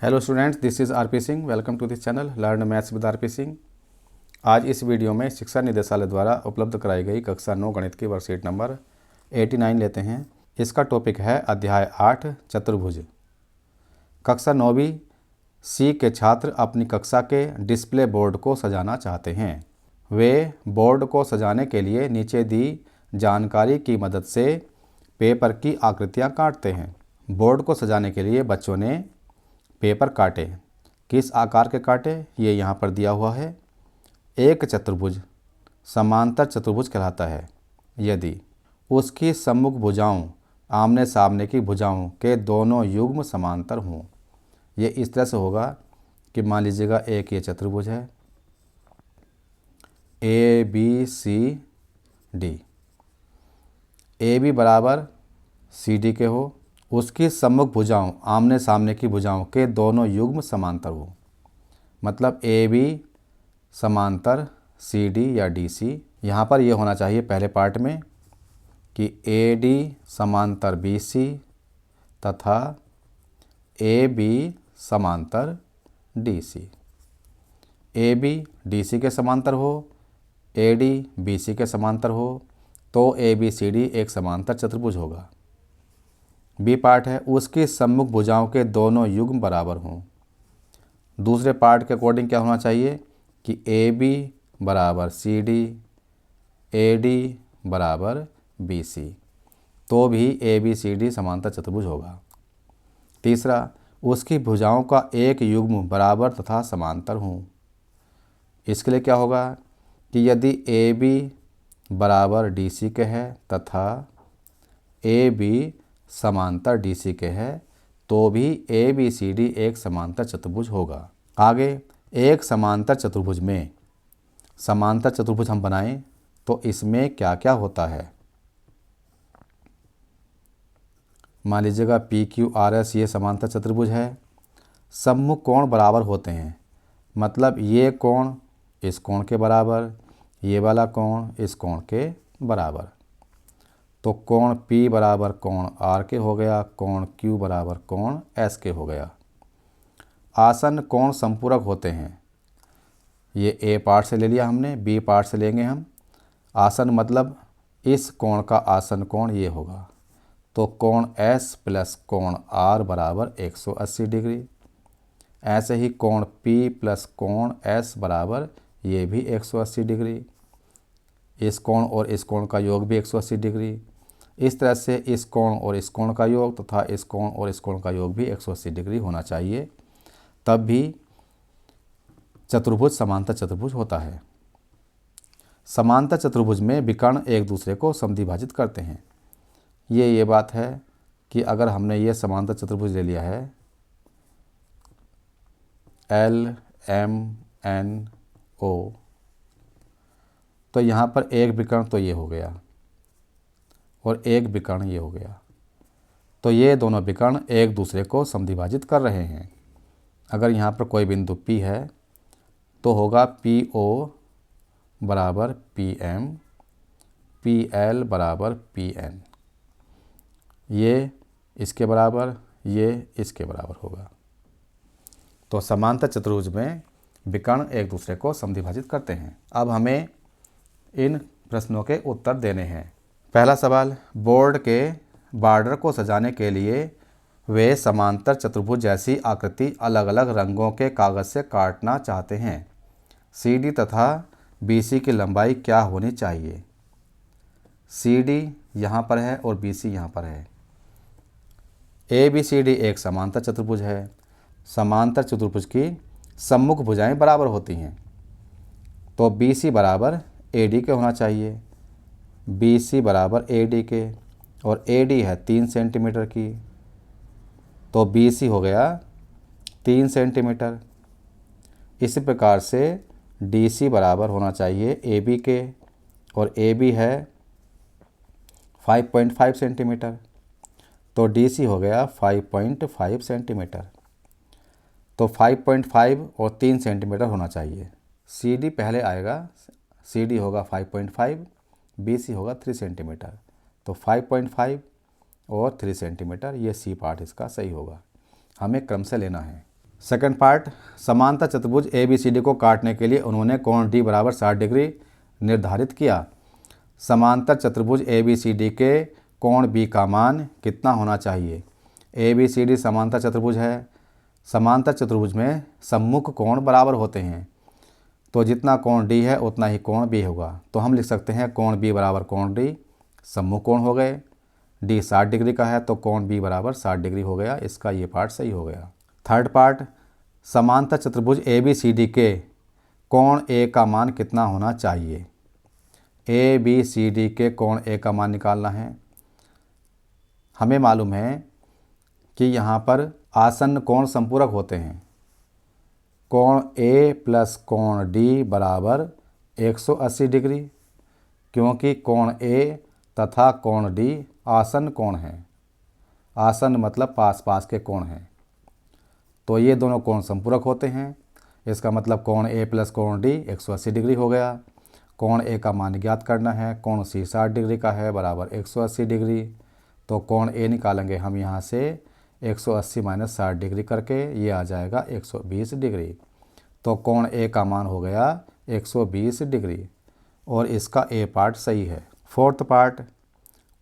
Hello students, this is RP Singh. Welcome to this channel learn maths with RP Singh. आज इस video में शिक्षा निदेशालय द्वारा उपलब्ध कराई गई कक्षा 9 गणित की वर्कशीट नंबर 89 लेते हैं। इसका टॉपिक है अध्याय 8 चतुर्भुज। कक्षा 9वीं सी के छात्र अपनी कक्षा के डिस्प्ले बोर्ड को सजाना चाहते हैं। वे बोर्ड को सजाने के लिए नीचे दी जानकारी की मदद से पेपर की आकृतियाँ काटते हैं। बोर्ड को सजाने के लिए बच्चों ने पेपर काटे। किस आकार के काटे ये यहाँ पर दिया हुआ है। एक चतुर्भुज समांतर चतुर्भुज कहलाता है यदि उसकी सम्मुख भुजाओं आमने सामने की भुजाओं के दोनों युग्म समांतर हों। ये इस तरह से होगा कि मान लीजिएगा एक ये चतुर्भुज है A B C D, A B बराबर सी डी के हो, उसकी सम्मुख भुजाओं आमने सामने की भुजाओं के दोनों युग्म समांतर हो। मतलब ए बी समांतर सी डी या डी सी। यहाँ पर यह होना चाहिए पहले पार्ट में कि ए डी समांतर बी सी तथा ए बी समांतर D C. A B D C के समांतर हो, ए डी बी सी के समांतर हो तो ए बी सी डी एक समांतर चतुर्भुज होगा। बी पार्ट है उसकी सम्मुख भुजाओं के दोनों युग्म बराबर हों। दूसरे पार्ट के अकॉर्डिंग क्या होना चाहिए कि ए बी बराबर सी डी, ए डी बराबर बी सी, तो भी ए बी सी डी समांतर चतुर्भुज होगा। तीसरा, उसकी भुजाओं का एक युग्म बराबर तथा समांतर हों। इसके लिए क्या होगा कि यदि ए बी बराबर डी सी के है तथा ए बी समांतर डी सी के है तो भी ए बी सी डी एक समांतर चतुर्भुज होगा। आगे एक समांतर चतुर्भुज में समांतर चतुर्भुज हम बनाएं तो इसमें क्या क्या होता है। मान लीजिएगा पी क्यू आर एस ये समांतर चतुर्भुज है। सम्मुख कोण बराबर होते हैं, मतलब ये कोण इस कोण के बराबर, ये वाला कोण इस कोण के बराबर। तो कोण P बराबर कोण R के हो गया, कोण Q बराबर कोण S के हो गया। आसन कोण संपूरक होते हैं। ये A पार्ट से ले लिया हमने, B पार्ट से लेंगे हम। आसन मतलब इस कोण का आसन कोण ये होगा। तो कोण S प्लस कोण R बराबर 180 डिग्री। ऐसे ही कोण P प्लस कोण S बराबर ये भी 180 डिग्री। इस कोण और इस कोण का योग भी 180 डिग्री। इस तरह से इस कोण और इस कोण का योग तथा इस कोण और इस कोण का योग भी 180 डिग्री होना चाहिए, तब भी चतुर्भुज समांतर चतुर्भुज होता है। समांतर चतुर्भुज में विकर्ण एक दूसरे को समद्विभाजित करते हैं। ये बात है कि अगर हमने ये समांतर चतुर्भुज ले लिया है एल एम एन ओ, तो यहाँ पर एक विकर्ण तो ये हो गया और एक विकर्ण ये हो गया। तो ये दोनों विकर्ण एक दूसरे को समद्विभाजित कर रहे हैं। अगर यहाँ पर कोई बिंदु P है तो होगा पी ओ बराबर पी एम, पी एल बराबर पी एन। ये इसके बराबर, ये इसके बराबर होगा। तो समांतर चतुर्भुज में विकर्ण एक दूसरे को समद्विभाजित करते हैं। अब हमें इन प्रश्नों के उत्तर देने हैं। पहला सवाल, बोर्ड के बॉर्डर को सजाने के लिए वे समांतर चतुर्भुज जैसी आकृति अलग अलग रंगों के कागज से काटना चाहते हैं। सी डी तथा बी सी की लंबाई क्या होनी चाहिए। सी डी यहाँ पर है और बी सी यहाँ पर है। ए बी सी डी एक समांतर चतुर्भुज है। समांतर चतुर्भुज की सम्मुख भुजाएं बराबर होती हैं, तो बी सी बराबर ए डी के होना चाहिए, बी सी बराबर ए डी के, और ए डी है 3 सेंटीमीटर की, तो बी सी हो गया 3 सेंटीमीटर। इसी प्रकार से डी सी बराबर होना चाहिए ए बी के, और ए बी है 5.5 सेंटीमीटर, तो डी सी हो गया 5.5 सेंटीमीटर। तो 5.5 और 3 सेंटीमीटर होना चाहिए। सी डी पहले आएगा, सी डी होगा 5.5, बी सी होगा 3 सेंटीमीटर। तो 5.5 और 3 सेंटीमीटर ये सी पार्ट इसका सही होगा। हमें क्रम से लेना है। सेकंड पार्ट, समांतर चतुर्भुज ABCD को काटने के लिए उन्होंने कोण D बराबर 60 डिग्री निर्धारित किया। समांतर चतुर्भुज ABCD के कोण B का मान कितना होना चाहिए। ABCD समांतर चतुर्भुज है। समांतर चतुर्भुज में सम्मुख कोण बराबर होते हैं, तो जितना कोण D है उतना ही कोण B होगा। तो हम लिख सकते हैं कोण B बराबर कोण D, सम्मुख कोण हो गए। D 60 डिग्री का है तो कोण B बराबर 60 डिग्री हो गया। इसका ये पार्ट सही हो गया। थर्ड पार्ट, समांतर चतुर्भुज ABCD के कोण A का मान कितना होना चाहिए। ABCD के कोण A का मान निकालना है। हमें मालूम है कि यहाँ पर आसन्न कोण संपूरक होते हैं। कोण A प्लस कोण D बराबर 180 डिग्री, क्योंकि कोण A तथा कोण D आसन्न कोण हैं। आसन्न मतलब पास पास के कोण हैं, तो ये दोनों कोण संपूरक होते हैं। इसका मतलब कोण A प्लस कोण D 180 डिग्री हो गया। कोण A का मान ज्ञात करना है। कोण C 60 डिग्री का है बराबर 180 डिग्री, तो कोण A निकालेंगे हम यहाँ से 180 माइनस 60 डिग्री करके, ये आ जाएगा 120 डिग्री। तो कोण A का मान हो गया 120 डिग्री और इसका A पार्ट सही है। फोर्थ पार्ट,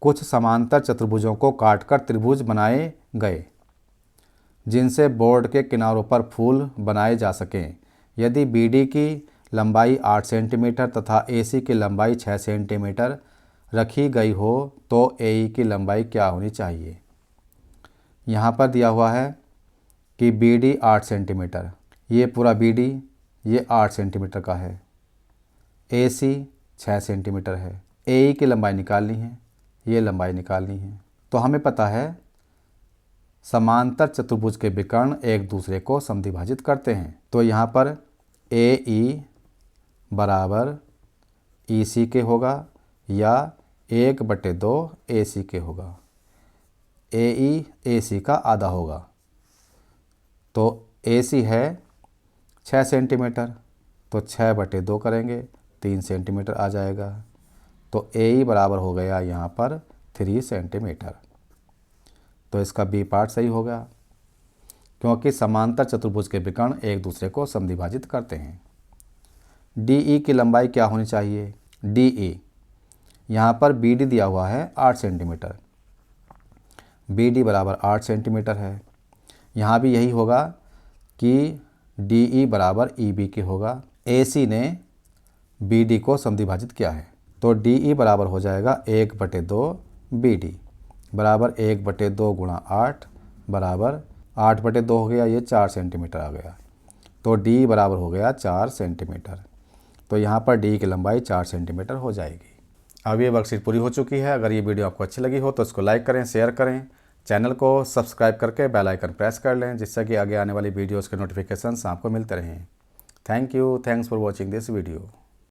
कुछ समांतर चतुर्भुजों को काटकर त्रिभुज बनाए गए जिनसे बोर्ड के किनारों पर फूल बनाए जा सकें। यदि BD की लंबाई 8 सेंटीमीटर तथा AC की लंबाई 6 सेंटीमीटर रखी गई हो तो AE की लंबाई क्या होनी चाहिए। यहाँ पर दिया हुआ है कि BD 8 सेंटीमीटर, ये पूरा BD ये 8 सेंटीमीटर का है, AC 6 सेंटीमीटर है। AE की लंबाई निकालनी है, ये लंबाई निकालनी है। तो हमें पता है समांतर चतुर्भुज के विकर्ण एक दूसरे को समद्विभाजित करते हैं। तो यहाँ पर AE बराबर EC के होगा या 1/2 AC के होगा। AE AC का आधा होगा, तो AC है 6 सेंटीमीटर, तो 6/2 करेंगे 3 सेंटीमीटर आ जाएगा। तो AE बराबर हो गया यहाँ पर 3 सेंटीमीटर। तो इसका B पार्ट सही होगा, क्योंकि समांतर चतुर्भुज के विकर्ण एक दूसरे को समद्विभाजित करते हैं। DE की लंबाई क्या होनी चाहिए। DE यहाँ पर BD दिया हुआ है 8 सेंटीमीटर, BD बराबर 8 सेंटीमीटर है। यहाँ भी यही होगा कि DE बराबर EB के होगा। AC ने BD को समद्विभाजित किया है, तो DE बराबर हो जाएगा 1/2 BD बराबर 1/2 गुणा 8 बराबर 8/2 हो गया, ये 4 सेंटीमीटर आ गया। तो D बराबर हो गया 4 सेंटीमीटर। तो यहाँ पर D की लंबाई 4 सेंटीमीटर हो जाएगी। अब ये वर्कशीट पूरी हो चुकी है। अगर ये वीडियो आपको अच्छी लगी हो तो इसको लाइक करें, शेयर करें, चैनल को सब्सक्राइब करके बेल आइकन प्रेस कर लें, जिससे कि आगे आने वाली वीडियोज़ के नोटिफिकेशंस आपको मिलते रहें। Thank you, thanks for watching this video.